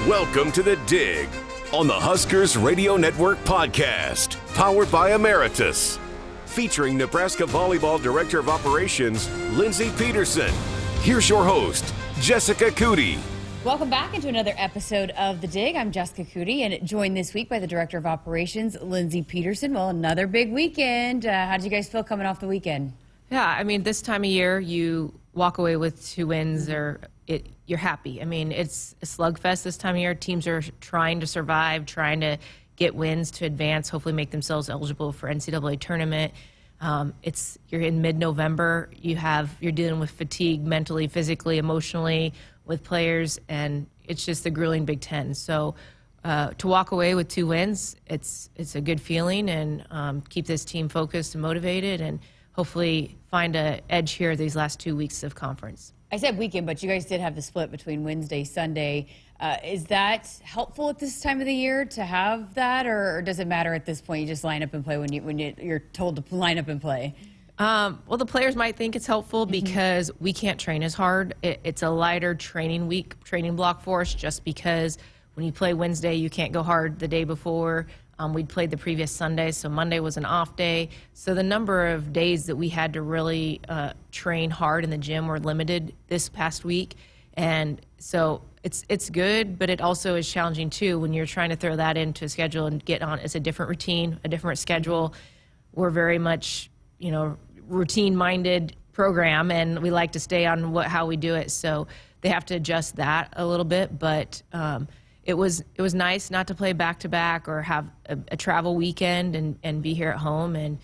Welcome to The Dig on the Huskers Radio Network podcast, powered by Emeritus, featuring Nebraska Volleyball Director of Operations, Lindsay Peterson. Here's your host, Jessica Coody. Welcome back into another episode of The Dig. I'm Jessica Coody, and joined this week by the Director of Operations, Lindsay Peterson. Well, another big weekend. How did you guys feel coming off the weekend? Yeah, I mean, this time of year, you walk away with 2 wins, or you're happy. I mean, it's a slugfest this time of year. Teams are trying to survive, trying to get wins to advance, hopefully make themselves eligible for NCAA tournament. You're in mid-November. You're dealing with fatigue mentally, physically, emotionally with players, and it's just the grueling Big Ten. So to walk away with 2 wins, it's a good feeling, and keep this team focused and motivated, and hopefully find an edge here these last 2 weeks of conference. I said weekend, but you guys did have the split between Wednesday, Sunday. Is that helpful at this time of the year to have that, or does it matter at this point? You just line up and play when you're told to line up and play? Well, the players might think it's helpful because we can't train as hard. It's a lighter training block for us, just because when you play Wednesday, you can't go hard the day before. We'd played the previous Sunday, so Monday was an off day. So the number of days that we had to really train hard in the gym were limited this past week. And so it's good, but it also is challenging too when you're trying to throw that into a schedule and get on. It's a different routine, a different schedule. We're very much, routine-minded program, and we like to stay on how we do it. So they have to adjust that a little bit, but it was nice not to play back-to-back or have a travel weekend and be here at home. And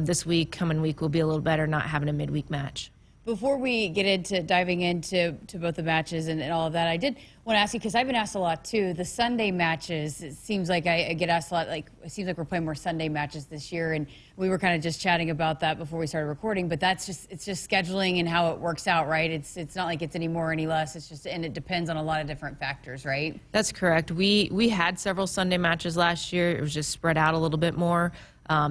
this coming week will be a little better not having a midweek match. Before we get into diving into both the matches and all of that, I did want to ask you, because I've been asked a lot too, the Sunday matches. It seems like I get asked a lot, it seems like we're playing more Sunday matches this year, and we were kind of just chatting about that before we started recording, but it's just scheduling and how it works out, right? It's not like it's any more or any less. It's just, and it depends on a lot of different factors, right? That's correct. We had several Sunday matches last year. It was just spread out a little bit more.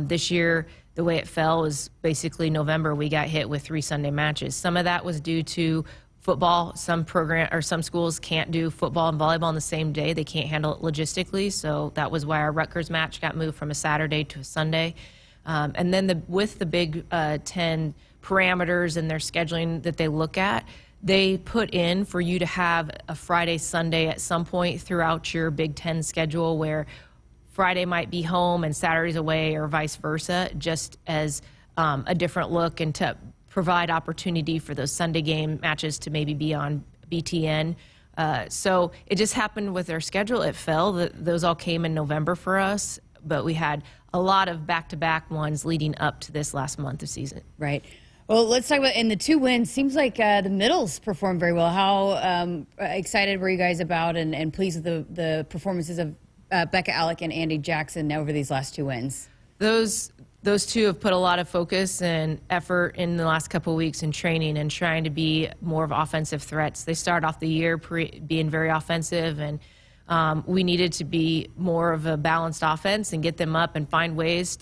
This year, the way it fell was basically November, we got hit with 3 Sunday matches. Some of that was due to football. Some schools can't do football and volleyball on the same day. They can't handle it logistically, so that was why our Rutgers match got moved from a Saturday to a Sunday. And then with the Big Ten parameters and their scheduling that they look at, they put in for you to have a Friday, Sunday at some point throughout your Big Ten schedule, where Friday might be home and Saturday's away, or vice versa, just as a different look, and to provide opportunity for those Sunday game matches to maybe be on BTN. So it just happened with our schedule. It fell. Those all came in November for us, but we had a lot of back-to-back ones leading up to this last month of season. Right. Well, let's talk about, in the 2 wins, seems like the middles performed very well. How excited were you guys about and pleased with the performances of Becca Alec and Andy Jackson over these last 2 wins? Those 2 have put a lot of focus and effort in the last couple of weeks in training and trying to be more of offensive threats. They started off the year being very offensive, and we needed to be more of a balanced offense and get them up and find ways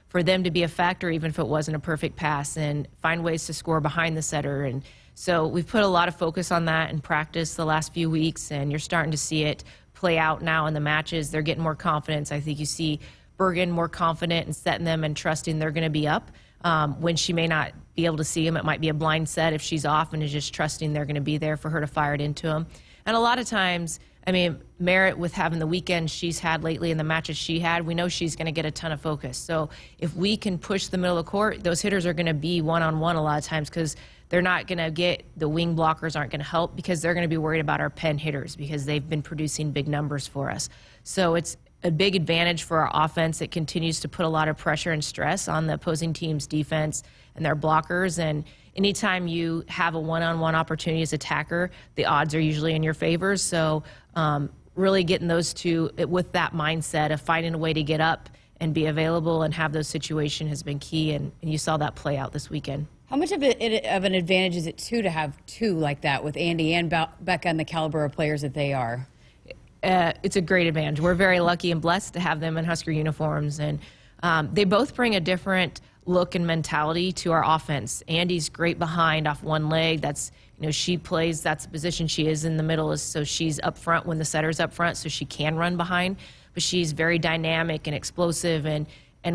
for them to be a factor, even if it wasn't a perfect pass, and find ways to score behind the setter. And so we've put a lot of focus on that in practice the last few weeks, and you're starting to see it play out now in the matches. They're getting more confidence. I think you see Bergen more confident in setting them and trusting they're going to be up. When she may not be able to see them, it might be a blind set if she's off, and is just trusting they're going to be there for her to fire it into them. And a lot of times, I mean, Merritt, with having the weekend she's had lately and the matches she had, we know she's going to get a ton of focus. So if we can push the middle of the court, those hitters are going to be one-on-one a lot of times, because they're not going to get, the wing blockers aren't going to help, because they're going to be worried about our pen hitters, because they've been producing big numbers for us. So it's a big advantage for our offense. It continues to put a lot of pressure and stress on the opposing team's defense and their blockers. And anytime you have a one-on-one opportunity as attacker, the odds are usually in your favor. So really getting those 2 with that mindset of finding a way to get up and be available and have those situations has been key, and you saw that play out this weekend. How much of an advantage is it too to have 2 like that with Andy and Becca and the caliber of players that they are? It's a great advantage. We're very lucky and blessed to have them in Husker uniforms, and they both bring a different look and mentality to our offense. Andy's great behind off one leg. That's You know, she plays, that's the position she is in the middle, is so she's up front when the setter's up front, so she can run behind. But she's very dynamic and explosive, and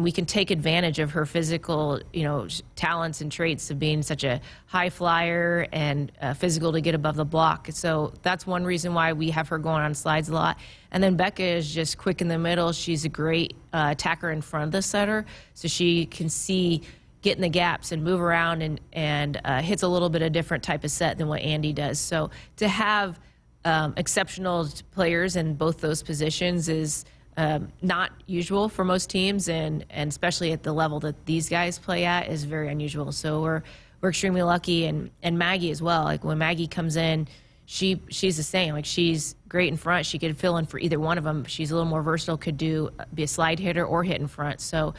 we can take advantage of her physical, you know, talents and traits of being such a high flyer and physical to get above the block. So that's one reason why we have her going on slides a lot. And then Becca is just quick in the middle. She's a great attacker in front of the setter, so she can see, get in the gaps and move around, and hits a little bit of different type of set than what Andy does. So to have exceptional players in both those positions is not usual for most teams, and especially at the level that these guys play at is very unusual. So we're extremely lucky, and Maggie as well. Like when Maggie comes in, she's the same. Like she's great in front. She could fill in for either one of them. She's a little more versatile, could be a slide hitter or hit in front. So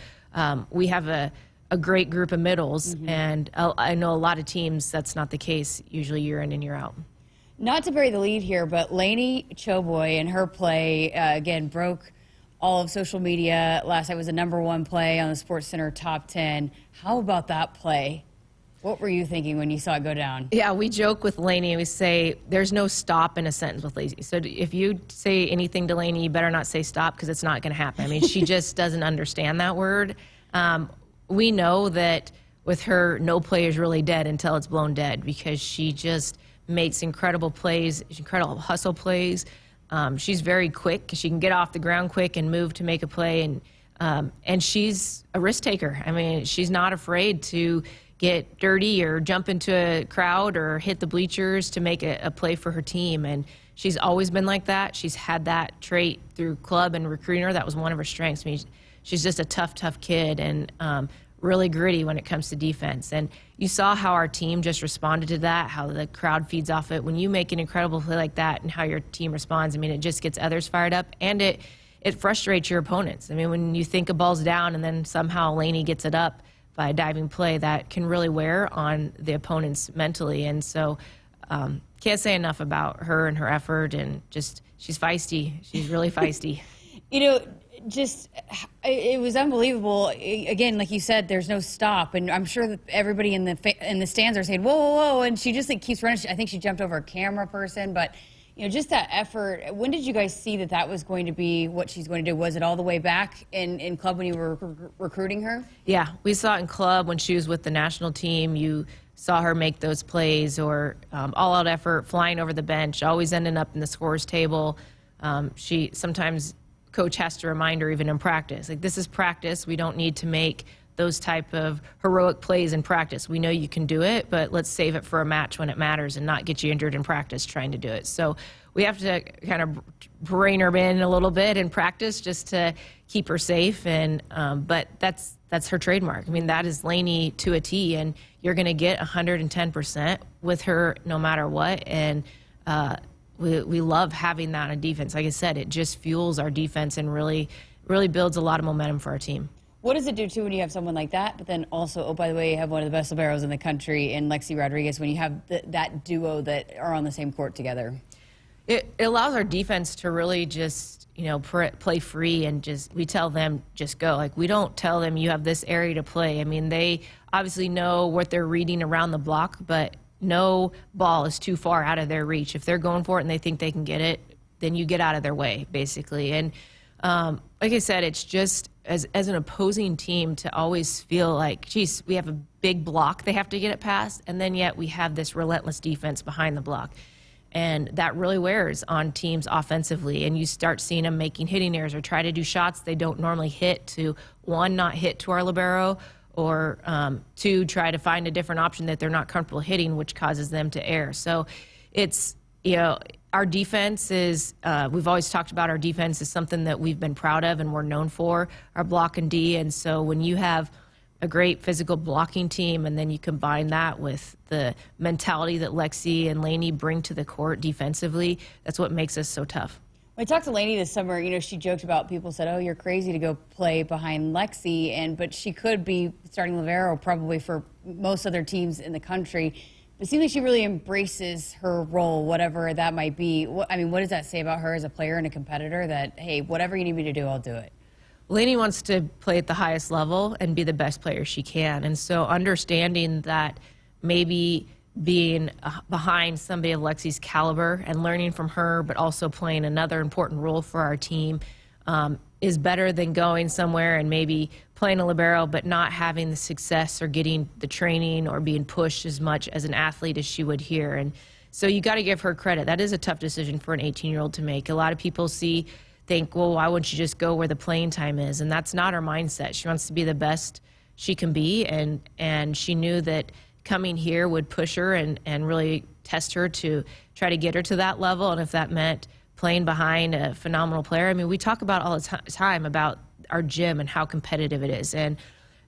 we have a great group of middles, and I know a lot of teams that's not the case usually year in and year out. Not to bury the lead here, but Laney Choboy and her play, again, broke all of social media. Last night was the #1 play on the SportsCenter top 10. How about that play? What were you thinking when you saw it go down? Yeah, we joke with Laney and we say there's no stop in a sentence with Lazy. So if you say anything to Laney, you better not say stop, because it's not going to happen. I mean, she just doesn't understand that word. We know that with her, no play is really dead until it's blown dead, because she just makes incredible plays, incredible hustle plays. She's very quick. She can get off the ground quick and move to make a play, and she's a risk taker. I mean, she's not afraid to get dirty or jump into a crowd or hit the bleachers to make a play for her team, and she's always been like that. She's had that trait through club and recruiting her. That was one of her strengths. I mean, she's just a tough kid, and really gritty when it comes to defense. And you saw how our team just responded to that, how the crowd feeds off it. When you make an incredible play like that and how your team responds, I mean, it just gets others fired up, and it frustrates your opponents. I mean, when you think a ball's down and then somehow Laney gets it up by a diving play, that can really wear on the opponents mentally. And so can't say enough about her and her effort, and just she's feisty. She's really feisty. You know, just it was unbelievable. Again, like you said, there's no stop, and I'm sure that everybody in the stands are saying, "Whoa, whoa, whoa!" And she just keeps running. I think she jumped over a camera person, but you know, just that effort. When did you guys see that was going to be what she's going to do? Was it all the way back in club when you were recruiting her? Yeah, we saw it in club when she was with the national team. You saw her make those plays, or all-out effort, flying over the bench, always ending up in the scorer's table. She sometimes. Coach has to remind her even in practice, like, this is practice. We don't need to make those type of heroic plays in practice. We know you can do it, but let's save it for a match when it matters and not get you injured in practice trying to do it. So we have to kind of rein her in a little bit in practice just to keep her safe. And but that's her trademark. I mean, that is Laney to a T, and you're going to get 110% with her no matter what. And we love having that on defense. Like I said, it just fuels our defense and really builds a lot of momentum for our team. What does it do, too, when you have someone like that, but then also, oh, by the way, you have one of the best liberos in the country in Lexi Rodriguez, when you have that duo that are on the same court together? It allows our defense to really just, you know, play free, and we tell them just go. Like, we don't tell them you have this area to play. I mean, they obviously know what they're reading around the block, but no ball is too far out of their reach. If they're going for it and they think they can get it, then you get out of their way, basically. And like I said, it's just as an opposing team to always feel like, geez, we have a big block they have to get it past, and then yet we have this relentless defense behind the block. And that really wears on teams offensively, and you start seeing them making hitting errors or try to do shots they don't normally hit, to one, not hit to our libero, or two, try to find a different option that they're not comfortable hitting, which causes them to err. So it's, you know, our defense is, we've always talked about our defense is something that we've been proud of and we're known for, our block and D. And so when you have a great physical blocking team, and then you combine that with the mentality that Lexi and Laney bring to the court defensively, that's what makes us so tough. When I talked to Laney this summer, you know, she joked about, people said, oh, you're crazy to go play behind Lexi, but she could be starting libero probably for most other teams in the country. It seems like she really embraces her role, whatever that might be. I mean, what does that say about her as a player and a competitor, that, hey, whatever you need me to do, I'll do it? Laney wants to play at the highest level and be the best player she can. And so understanding that maybe being behind somebody of Lexi's caliber and learning from her, but also playing another important role for our team, is better than going somewhere and maybe playing a libero but not having the success or getting the training or being pushed as much as an athlete as she would here. And so you got to give her credit. That is a tough decision for an 18-year-old to make. A lot of people think, well, why wouldn't you just go where the playing time is? And that's not her mindset. She wants to be the best she can be, and she knew that coming here would push her and really test her to try to get her to that level. And if that meant playing behind a phenomenal player, I mean, we talk about all the time about our gym and how competitive it is. And,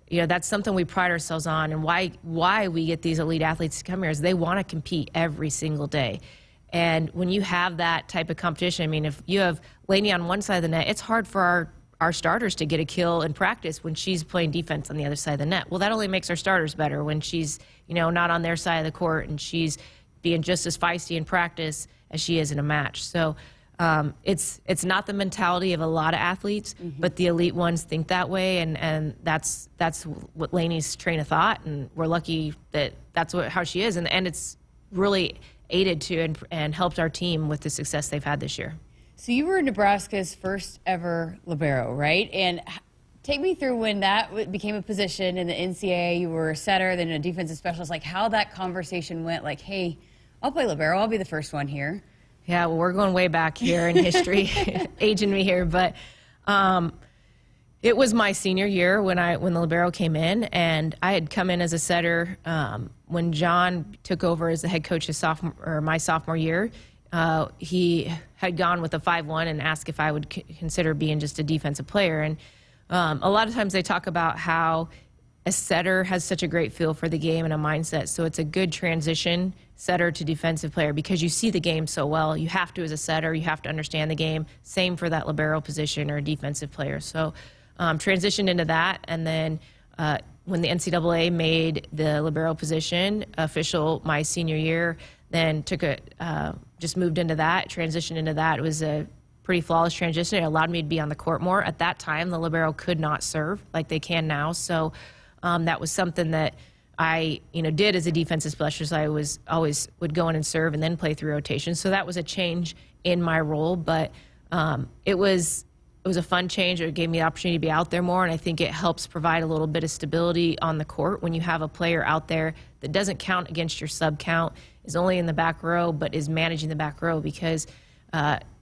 you know, that's something we pride ourselves on, and why we get these elite athletes to come here is they want to compete every single day. And when you have that type of competition, I mean, if you have Laney on one side of the net, it's hard for our starters to get a kill in practice when she's playing defense on the other side of the net. Well, that only makes our starters better when she's, you know, not on their side of the court and she's being just as feisty in practice as she is in a match. So it's not the mentality of a lot of athletes, but the elite ones think that way, and that's what Laney's train of thought, and we're lucky that that's how she is, and it's really aided to and helped our team with the success they've had this year. So you were Nebraska's first ever libero, right? And take me through when that became a position in the NCAA. You were a setter, then a defensive specialist, like how that conversation went, like, hey, I'll play libero, I'll be the first one here. Yeah, well, we're going way back here in history, aging me here, but it was my senior year when the libero came in, and I had come in as a setter when John took over as the head coach my sophomore year. He had gone with a 5-1 and asked if I would consider being just a defensive player. And a lot of times they talk about how a setter has such a great feel for the game and a mindset. So it's a good transition, setter to defensive player, because you see the game so well. You have to, as a setter, you have to understand the game. Same for that libero position or a defensive player. So transitioned into that. And then when the NCAA made the libero position official my senior year, then just moved into that, transitioned into that. It was a pretty flawless transition. It allowed me to be on the court more. At that time, the libero could not serve like they can now. So that was something that I did as a defensive specialist. I always would go in and serve and then play through rotations. So that was a change in my role, but it was a fun change. It gave me the opportunity to be out there more, and I think it helps provide a little bit of stability on the court when you have a player out there that doesn't count against your sub count, is only in the back row, but is managing the back row, because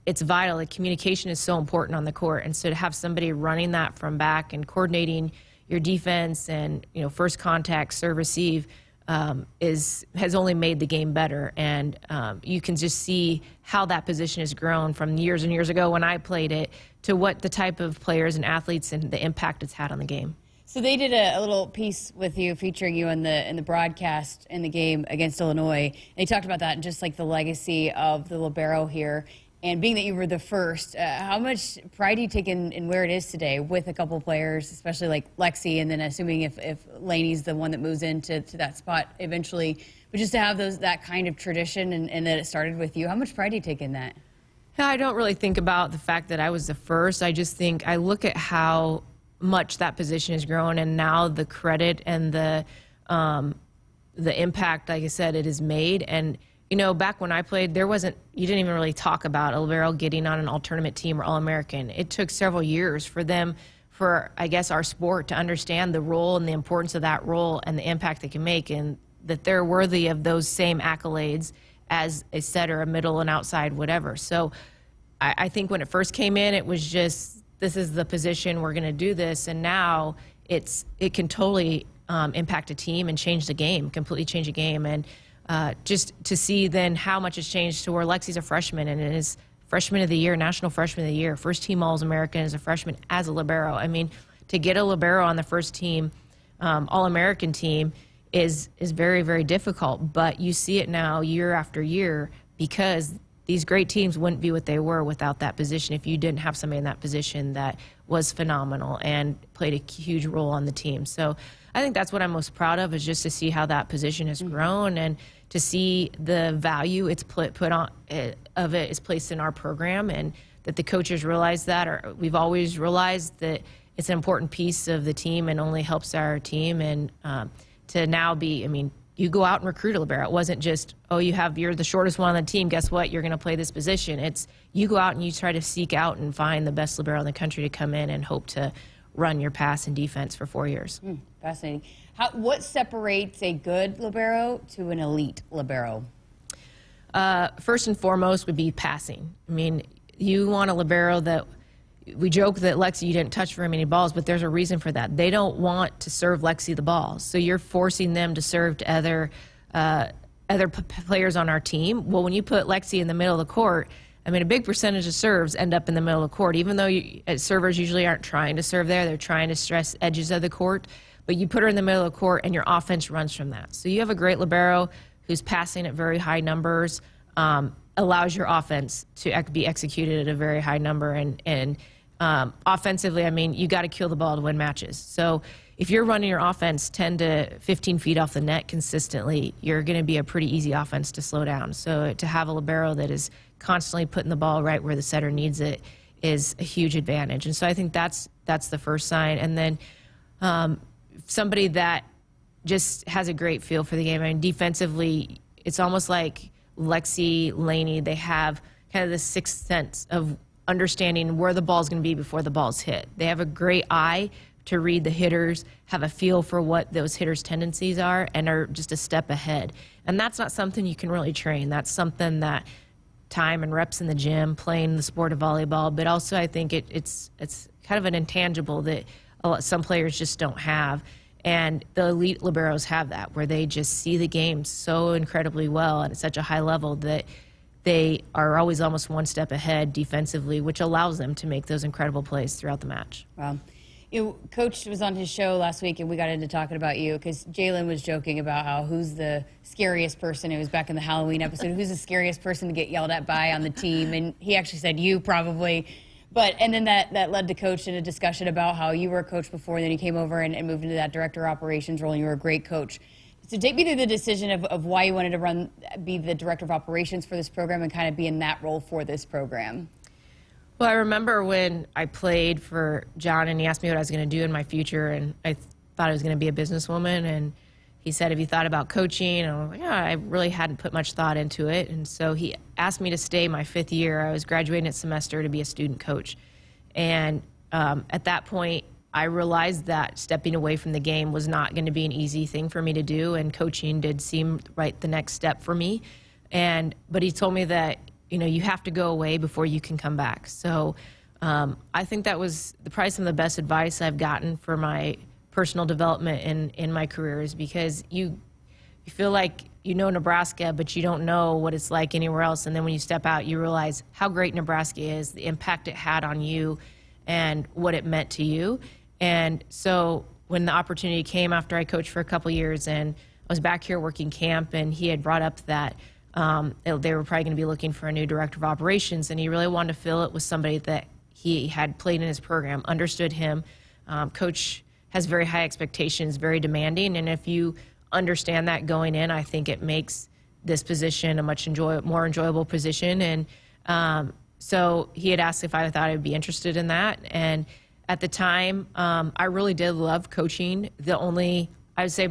it's vital. The communication is so important on the court, and so to have somebody running that from back and coordinating your defense and first contact, serve, receive, has only made the game better. And you can just see how that position has grown from years and years ago when I played it to what the type of players and athletes and the impact it's had on the game. So they did a little piece with you, featuring you in the broadcast in the game against Illinois. And they talked about that and just like the legacy of the libero here. And being that you were the first, how much pride do you take in where it is today with a couple players, especially like Lexi, and then assuming if Laney's the one that moves into that spot eventually, but just to have that kind of tradition and that it started with you, how much pride do you take in that? I don't really think about the fact that I was the first. I just think I look at how much that position has grown, and now the credit and the impact, like I said, it has made. And back when I played, you didn't even really talk about a libero getting on an all-tournament team or All-American. It took several years for I guess, our sport to understand the role and the importance of that role and the impact they can make, and that they're worthy of those same accolades as a setter, a middle and outside, whatever. So I think when it first came in, it was just, this is the position, we're going to do this, and now it can totally impact a team and change the game, completely change a game. And just to see then how much it's changed to where Lexi's a freshman and is freshman of the year, national freshman of the year, first team All-American as a freshman as a libero. I mean, to get a libero on the first team All-American team is very, very difficult. But you see it now year after year, because these great teams wouldn't be what they were without that position if you didn't have somebody in that position that was phenomenal and played a huge role on the team. So I think that's what I'm most proud of, is just to see how that position has grown and to see the value it's put on of it is placed in our program, and that the coaches realize that, or we've always realized that it's an important piece of the team and only helps our team. And to now be, you go out and recruit a libero. It wasn't just, oh, you're the shortest one on the team. Guess what? You're going to play this position. It's you go out and you try to seek out and find the best libero in the country to come in and hope to run your pass and defense for 4 years. Fascinating. What separates a good libero to an elite libero? First and foremost would be passing. I mean, you want a libero that, we joke that Lexi, you didn't touch very many balls, but there's a reason for that. They don't want to serve Lexi the ball. So you're forcing them to serve to other players on our team. Well, when you put Lexi in the middle of the court, I mean, a big percentage of serves end up in the middle of the court, even though servers usually aren't trying to serve there. They're trying to stress edges of the court. But you put her in the middle of the court, and your offense runs from that. So you have a great libero who's passing at very high numbers, allows your offense to be executed at a very high number. And offensively, I mean, you got to kill the ball to win matches. So if you're running your offense 10 to 15 feet off the net consistently, you're going to be a pretty easy offense to slow down. So to have a libero that is constantly putting the ball right where the setter needs it is a huge advantage. And so I think that's the first sign. And then somebody that just has a great feel for the game. I mean, defensively, it's almost like Lexi, Laney, they have kind of this sixth sense of understanding where the ball's going to be before the ball's hit. They have a great eye to read the hitters, have a feel for what those hitters' tendencies are, and are just a step ahead. And that's not something you can really train. That's something that time and reps in the gym, playing the sport of volleyball, but also I think it's kind of an intangible that some players just don't have. And the elite liberos have that, where they just see the game so incredibly well and at such a high level that they are always almost one step ahead defensively, which allows them to make those incredible plays throughout the match. Wow. Coach was on his show last week, and we got into talking about you because Jalen was joking about how who's the scariest person. It was back in the Halloween episode. Who's the scariest person to get yelled at by on the team? And he actually said you probably. And then that led to Coach in a discussion about how you were a coach before, and then you came over and moved into that director of operations role, and you were a great coach. So take me through the decision of why you wanted to be the director of operations for this program and kind of be in that role for this program. Well, I remember when I played for John and he asked me what I was going to do in my future, and I thought I was going to be a businesswoman, and he said, have you thought about coaching? And I was like, yeah, I really hadn't put much thought into it. And so he asked me to stay my 5th year. I was graduating at semester to be a student coach. And at that point, I realized that stepping away from the game was not going to be an easy thing for me to do, and coaching did seem the next step for me. But he told me that, you have to go away before you can come back. So I think that was probably some of the best advice I've gotten for my personal development in my career, is because you feel like you know Nebraska, but you don't know what it's like anywhere else. And then when you step out, you realize how great Nebraska is, the impact it had on you, and what it meant to you. And so when the opportunity came after I coached for a couple years and I was back here working camp, and he had brought up that they were probably going to be looking for a new director of operations, and he really wanted to fill it with somebody that he had played in his program, understood him. Coach has very high expectations, very demanding, and if you understand that going in, I think it makes this position a much more enjoyable position. And so he had asked if I thought I'd be interested in that, and at the time, I really did love coaching. I would say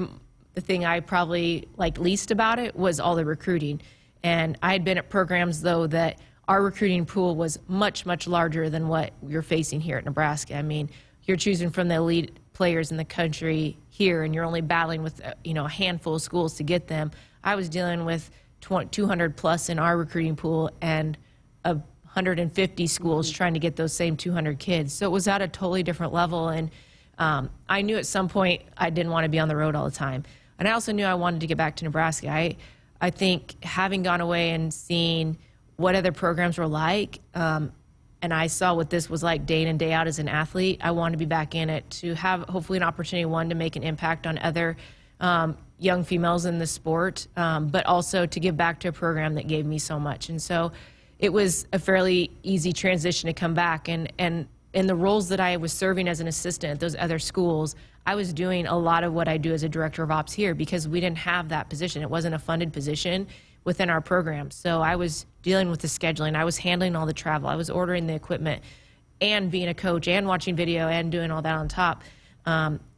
the thing I probably liked least about it was all the recruiting. And I had been at programs, though, that our recruiting pool was much, much larger than what you're facing here at Nebraska. I mean, you're choosing from the elite players in the country here, and you're only battling with a handful of schools to get them. I was dealing with 200 plus in our recruiting pool and 150 schools trying to get those same 200 kids. So it was at a totally different level, and I knew at some point I didn't want to be on the road all the time. And I also knew I wanted to get back to Nebraska. I think having gone away and seeing what other programs were like, and I saw what this was like day in and day out as an athlete, I wanted to be back in it to have hopefully an opportunity, one, to make an impact on other young females in the sport, but also to give back to a program that gave me so much. And so it was a fairly easy transition to come back. And in the roles that I was serving as an assistant at those other schools, I was doing a lot of what I do as a director of ops here, because we didn't have that position. It wasn't a funded position within our program. So I was dealing with the scheduling. I was handling all the travel. I was ordering the equipment and being a coach and watching video and doing all that on top.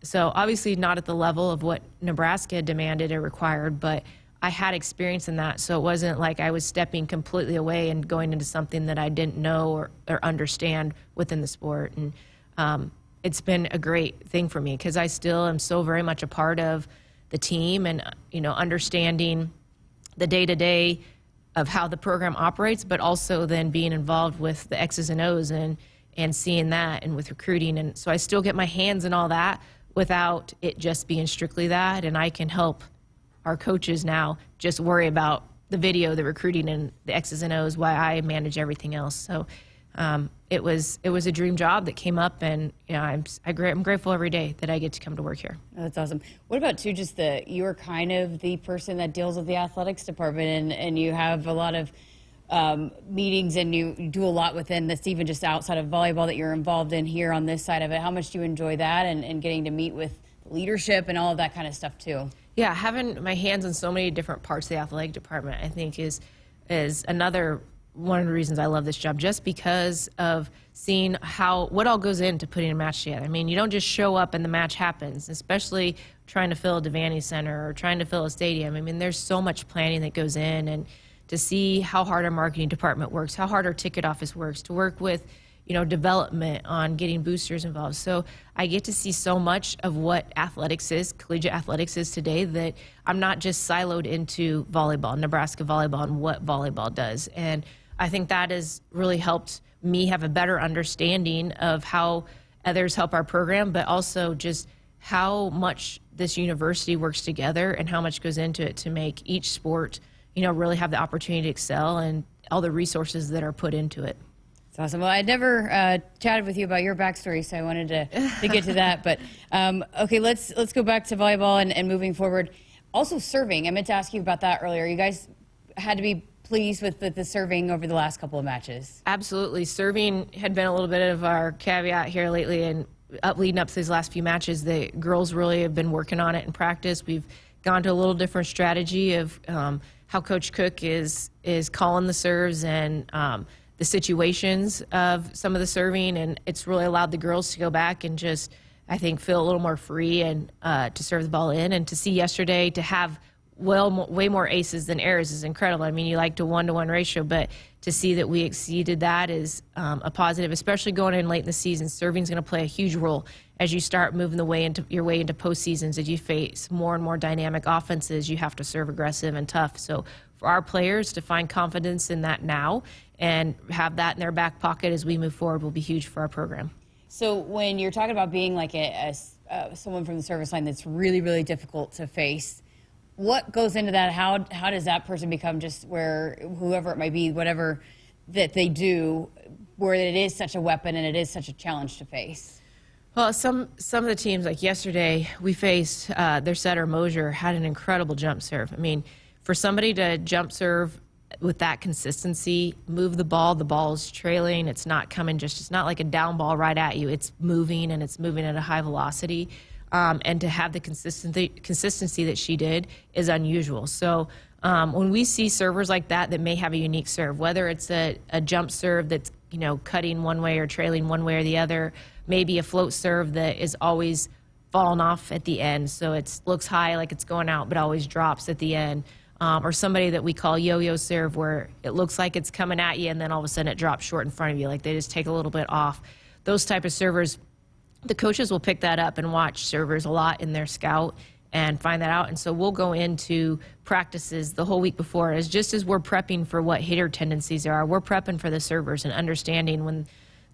So obviously not at the level of what Nebraska demanded or required, but I had experience in that, so it wasn't like I was stepping completely away and going into something that I didn't know or understand within the sport. And it's been a great thing for me because I still am so very much a part of the team and, understanding the day-to-day of how the program operates, but also then being involved with the X's and O's and seeing that and with recruiting. And so I still get my hands in all that without it just being strictly that, and I can help our coaches now just worry about the video, the recruiting, and the X's and O's while I manage everything else. So it was a dream job that came up, and I'm grateful every day that I get to come to work here. Oh, that's awesome. What about too, just you're kind of the person that deals with the athletics department, and you have a lot of meetings, and you do a lot within this, even just outside of volleyball that you're involved in here on this side of it. How much do you enjoy that and getting to meet with leadership and all of that kind of stuff too? Yeah, having my hands in so many different parts of the athletic department, I think is another one of the reasons I love this job, just because of seeing what all goes into putting a match together. I mean, you don't just show up and the match happens, especially trying to fill a Devaney Center or trying to fill a stadium. I mean, there's so much planning that goes in, and to see how hard our marketing department works, how hard our ticket office works, to work with development on getting boosters involved. So I get to see so much of what athletics is, collegiate athletics is today, that I'm not just siloed into volleyball, Nebraska volleyball, and what volleyball does. And I think that has really helped me have a better understanding of how others help our program, but also just how much this university works together and how much goes into it to make each sport, really have the opportunity to excel, and all the resources that are put into it. That's awesome. Well, I'd never chatted with you about your backstory, so I wanted to get to that. But okay, let's go back to volleyball and moving forward. Also serving, I meant to ask you about that earlier. You guys had to be pleased with the serving over the last couple of matches. Absolutely. Serving had been a little bit of our caveat here lately, and leading up to these last few matches, the girls really have been working on it in practice. We've gone to a little different strategy of how Coach Cook is calling the serves and the situations of some of the serving, and it's really allowed the girls to go back and just, I think, feel a little more free and to serve the ball in. And to see yesterday to have way more aces than errors is incredible. I mean, you like to 1-to-1 ratio, but to see that we exceeded that is a positive, especially going in late in the season. Serving is going to play a huge role as you start moving your way into postseasons. As you face more and more dynamic offenses, you have to serve aggressive and tough. So for our players to find confidence in that now and have that in their back pocket as we move forward will be huge for our program. So when you're talking about being like someone from the service line that's really, really difficult to face, what goes into that? How does that person become just whoever it might be, whatever that they do, where it is such a weapon and it is such a challenge to face? Well, some of the teams, like yesterday, we faced their setter Mosier had an incredible jump serve. I mean, for somebody to jump serve with that consistency, move the ball is trailing, it's not coming it's not like a down ball right at you. It's moving, and it's moving at a high velocity. And to have the consistency that she did is unusual. So when we see servers like that may have a unique serve, whether it's a jump serve that's cutting one way or trailing one way or the other, maybe a float serve that is always falling off at the end, so it looks high like it's going out but always drops at the end, or somebody that we call yo-yo serve, where it looks like it's coming at you and then all of a sudden it drops short in front of you, like they just take a little bit off. Those type of servers, the coaches will pick that up and watch servers a lot in their scout and find that out. And so we'll go into practices the whole week before, just as we're prepping for what hitter tendencies are, we're prepping for the servers and understanding when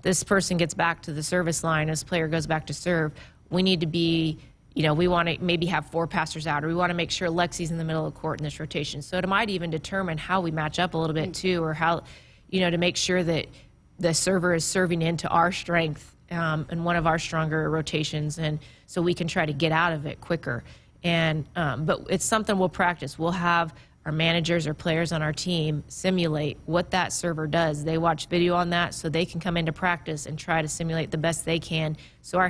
this person gets back to the service line, this player goes back to serve, we need to be, we want to maybe have 4 passers out, or we want to make sure Lexi's in the middle of the court in this rotation. So it might even determine how we match up a little bit too, or how, to make sure that the server is serving into our strength in one of our stronger rotations, and so we can try to get out of it quicker. And but it's something we'll practice. We'll have our managers or players on our team simulate what that server does. They watch video on that so they can come into practice and try to simulate the best they can. So our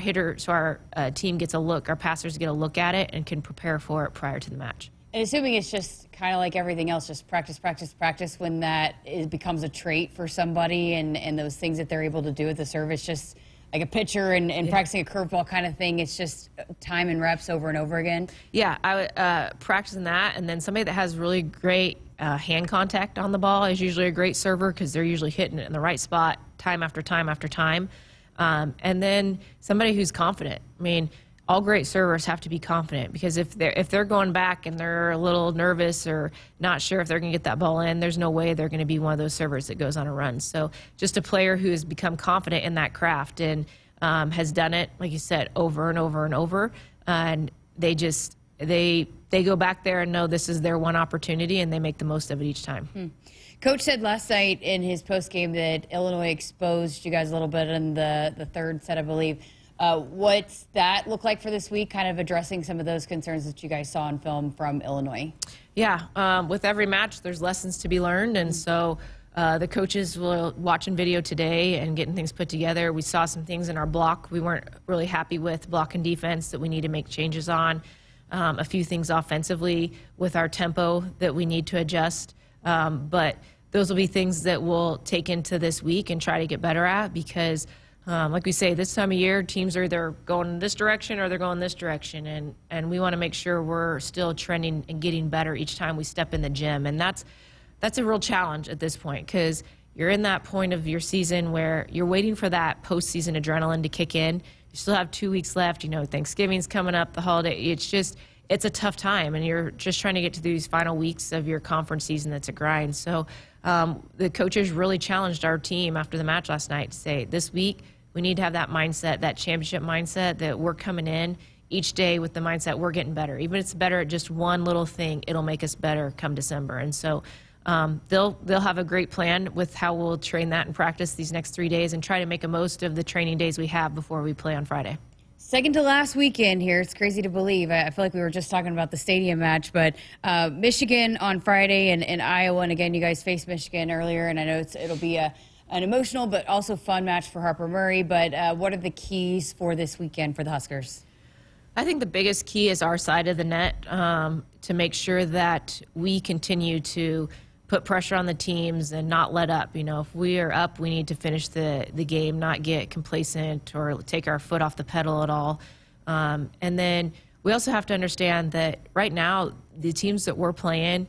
team gets a look, our passers get a look at it and can prepare for it prior to the match. And assuming it's just kind of like everything else, just practice, practice, practice, when that becomes a trait for somebody and those things that they're able to do at the serve, it's just a pitcher and practicing a curveball kind of thing. It's just time and reps over and over again. Yeah, I would practicing that, and then somebody that has really great hand contact on the ball is usually a great server because they're usually hitting it in the right spot time after time after time. And then somebody who's confident. I mean, all great servers have to be confident, because if they're going back and they're a little nervous or not sure if they're going to get that ball in, there's no way they're going to be one of those servers that goes on a run. So just a player who has become confident in that craft and has done it, like you said, over and over and over, and they go back there and know this is their one opportunity, and they make the most of it each time. Coach said last night in his postgame that Illinois exposed you guys a little bit in the third set, I believe. What's that look like for this week, kind of addressing some of those concerns that you guys saw on film from Illinois? Yeah, with every match, there's lessons to be learned, and so the coaches will watching video today and getting things put together. We saw some things in our block we weren't really happy with, block and defense, that we need to make changes on. A few things offensively with our tempo that we need to adjust. But those will be things that we'll take into this week and try to get better at, because like we say, this time of year, teams are either going this direction or they're going this direction, and we want to make sure we're still trending and getting better each time we step in the gym. And that's a real challenge at this point, because you're in that point of your season where you're waiting for that postseason adrenaline to kick in. You still have 2 weeks left. You know, Thanksgiving's coming up, the holiday. It's a tough time, and you're just trying to get to these final weeks of your conference season. That's a grind. So the coaches really challenged our team after the match last night to say, this week we need to have that mindset, that championship mindset, that we're coming in each day with the mindset we're getting better. Even if it's better at just one little thing, it'll make us better come December. And so they'll have a great plan with how we'll train that and practice these next 3 days and try to make the most of the training days we have before we play on Friday. Second to last weekend here. It's crazy to believe. I feel like we were just talking about the stadium match, but Michigan on Friday and Iowa. And again, you guys faced Michigan earlier, and I know it'll be an emotional but also fun match for Harper Murray. But what are the keys for this weekend for the Huskers? I think the biggest key is our side of the net, to make sure that we continue to put pressure on the teams and not let up. You know, if we are up, we need to finish the game, not get complacent or take our foot off the pedal at all. And then we also have to understand that right now, the teams that we're playing,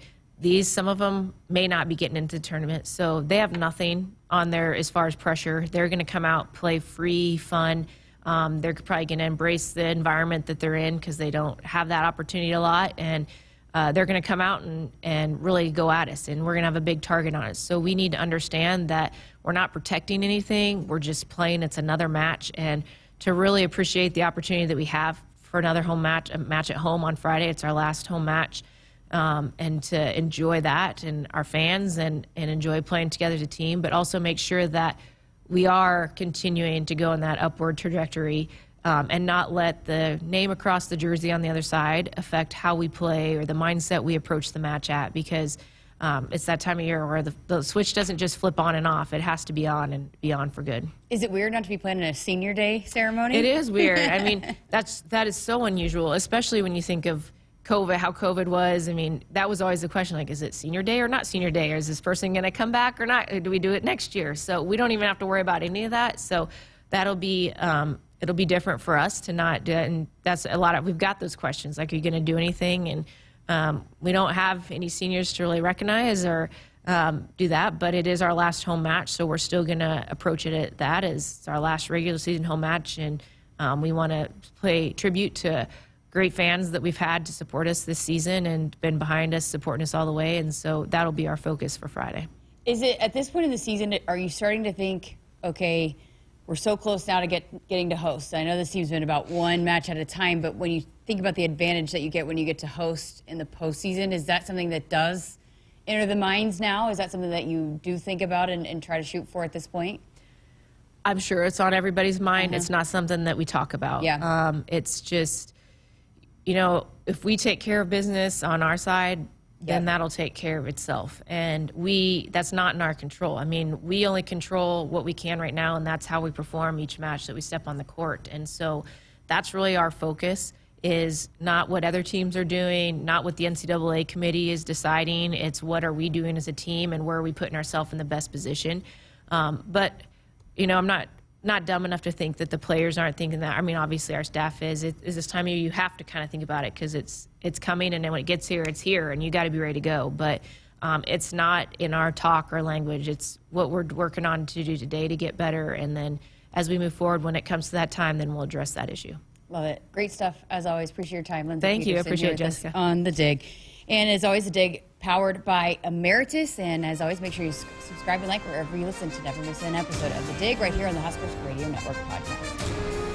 some of them may not be getting into the tournament, so they have nothing on there as far as pressure. They're going to come out, play free, fun. They're probably going to embrace the environment that they're in because they don't have that opportunity a lot, and they're going to come out and really go at us, and we're going to have a big target on us. So we need to understand that we're not protecting anything. We're just playing. It's another match, and to really appreciate the opportunity that we have for another home match, a match at home on Friday. It's our last home match, and to enjoy that and our fans and enjoy playing together as a team, but also make sure that we are continuing to go in that upward trajectory, and not let the name across the jersey on the other side affect how we play or the mindset we approach the match at, because it's that time of year where the switch doesn't just flip on and off. It has to be on and be on for good. Is it weird not to be playing in a senior day ceremony? It is weird. I mean, that is so unusual, especially when you think of COVID, how COVID was. I mean, that was always the question, like, is it senior day or not senior day? Or is this person going to come back or not? Or do we do it next year? So we don't even have to worry about any of that. So that'll be it'll be different for us to not do it. And that's a lot of, we've got those questions, like, are you going to do anything? And we don't have any seniors to really recognize or do that, but it is our last home match, so we're still going to approach it at that as our last regular season home match. And we want to pay tribute to great fans that we've had to support us this season and been behind us, supporting us all the way. And so that'll be our focus for Friday. Is it, at this point in the season, are you starting to think, okay, we're so close now to getting to host? I know this team's been about one match at a time, but when you think about the advantage that you get when you get to host in the postseason, is that something that does enter the minds now? Is that something that you do think about and try to shoot for at this point? I'm sure it's on everybody's mind. It's not something that we talk about. Yeah. It's just, you know, if we take care of business on our side, then that'll take care of itself. And that's not in our control. I mean, we only control what we can right now, and that's how we perform each match that we step on the court. And so that's really our focus, is not what other teams are doing, not what the NCAA committee is deciding. It's what are we doing as a team and where are we putting ourselves in the best position. But, you know, I'm not not dumb enough to think that the players aren't thinking that. I mean, obviously our staff is. It is this time of year you have to kind of think about it because it's coming, and then when it gets here, it's here, and you got to be ready to go. But it's not in our talk or language. It's what we're working on to do today to get better, and then as we move forward, when it comes to that time, then we'll address that issue. Love it. Great stuff, as always. Appreciate your time, Lindsay Thank Peterson, you. I appreciate it, here with us Jessica. on The Dig. And as always, The Dig, powered by Emeritus. And as always, make sure you subscribe and like wherever you listen to never miss an episode of The Dig right here on the Huskers Radio Network podcast.